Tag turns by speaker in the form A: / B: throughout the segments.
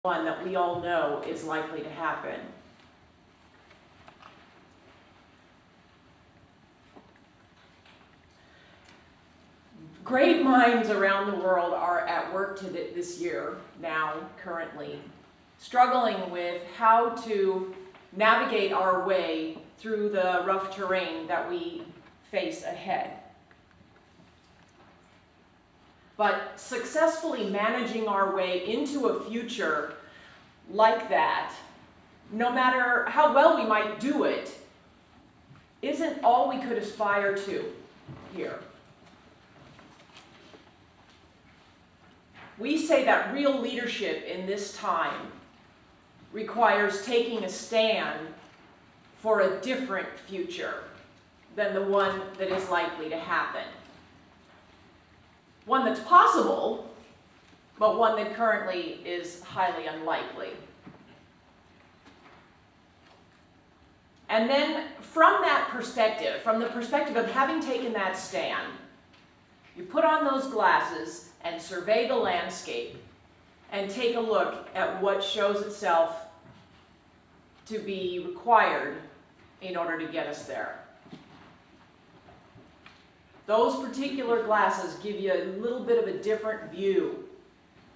A: one that we all know is likely to happen. Great minds around the world are at work this year, now, currently, struggling with how to navigate our way through the rough terrain that we face ahead. But successfully managing our way into a future like that, no matter how well we might do it, isn't all we could aspire to here. We say that real leadership in this time requires taking a stand for a different future than the one that is likely to happen. One that's possible, but one that currently is highly unlikely. And then from that perspective, from the perspective of having taken that stand, you put on those glasses and survey the landscape and take a look at what shows itself to be required in order to get us there. Those particular glasses give you a little bit of a different view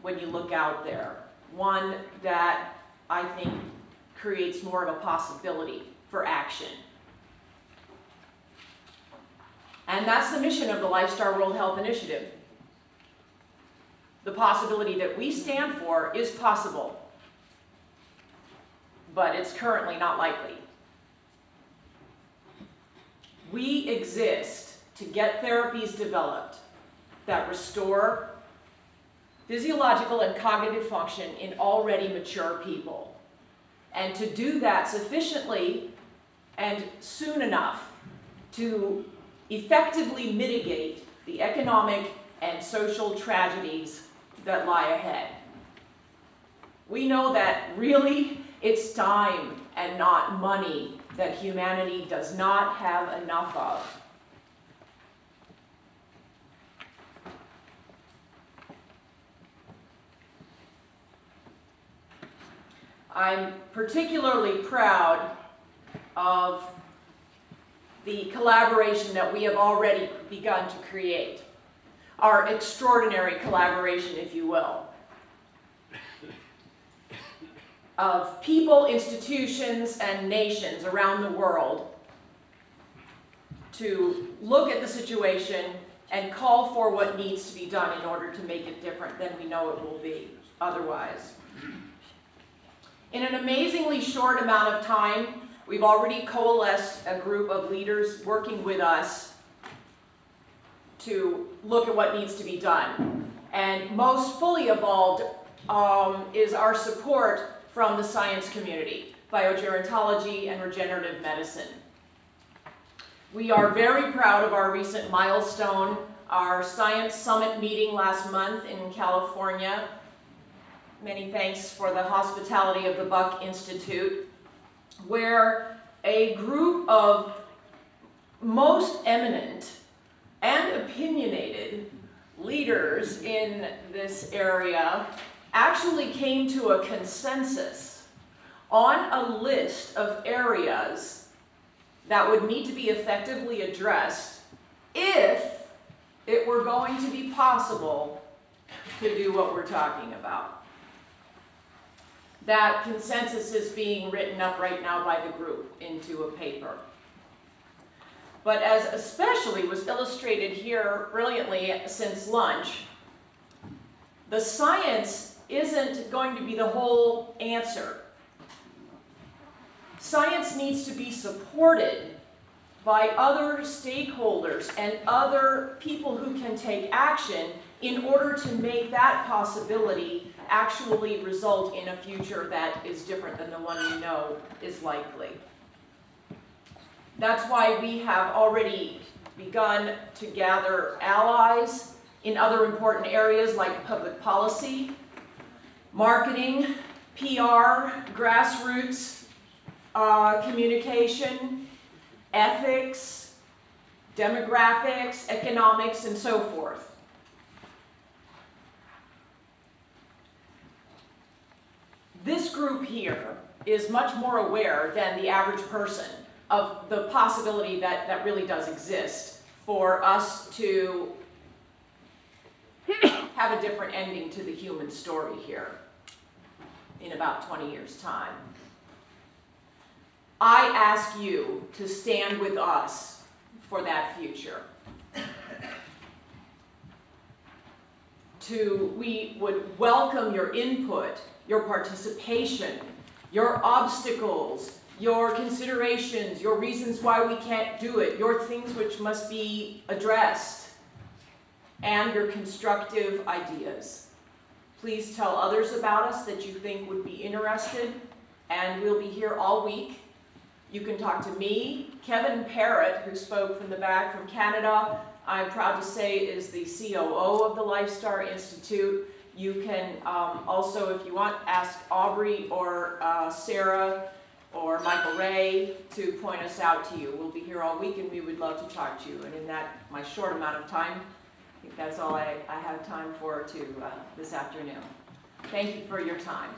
A: when you look out there. One that I think creates more of a possibility for action. And that's the mission of the LifeStar World Health Initiative. The possibility that we stand for is possible, but it's currently not likely. We exist to get therapies developed that restore physiological and cognitive function in already mature people, and to do that sufficiently and soon enough to effectively mitigate the economic and social tragedies that lie ahead. We know that really it's time and not money that humanity does not have enough of. I'm particularly proud of the collaboration that we have already begun to create. Our extraordinary collaboration, if you will, of people, institutions, and nations around the world to look at the situation and call for what needs to be done in order to make it different than we know it will be otherwise. In an amazingly short amount of time, we've already coalesced a group of leaders working with us to look at what needs to be done. And most fully evolved is our support from the science community, biogerontology and regenerative medicine. We are very proud of our recent milestone, our Science Summit meeting last month in California. Many thanks for the hospitality of the Buck Institute, where a group of most eminent and opinionated leaders in this area actually came to a consensus on a list of areas that would need to be effectively addressed if it were going to be possible to do what we're talking about. That consensus is being written up right now by the group into a paper. But as especially was illustrated here brilliantly since lunch, the science isn't going to be the whole answer. Science needs to be supported by other stakeholders and other people who can take action in order to make that possibility actually result in a future that is different than the one we know is likely. That's why we have already begun to gather allies in other important areas like public policy, marketing, PR, grassroots communication, ethics, demographics, economics, and so forth. group here is much more aware than the average person of the possibility that really does exist for us to have a different ending to the human story here in about 20 years' time. I ask you to stand with us for that future. We would welcome your input, your participation, your obstacles, your considerations, your reasons why we can't do it, your things which must be addressed, and your constructive ideas. Please tell others about us that you think would be interested, and we'll be here all week. You can talk to me, Kevin Parrott, who spoke from the back from Canada. I'm proud to say is the COO of the LifeStar Institute. You can also, if you want, ask Aubrey or Sarah or Michael Ray to point us out to you. We'll be here all week and we would love to talk to you. And in that, my short amount of time, I think that's all I have time for this afternoon. Thank you for your time.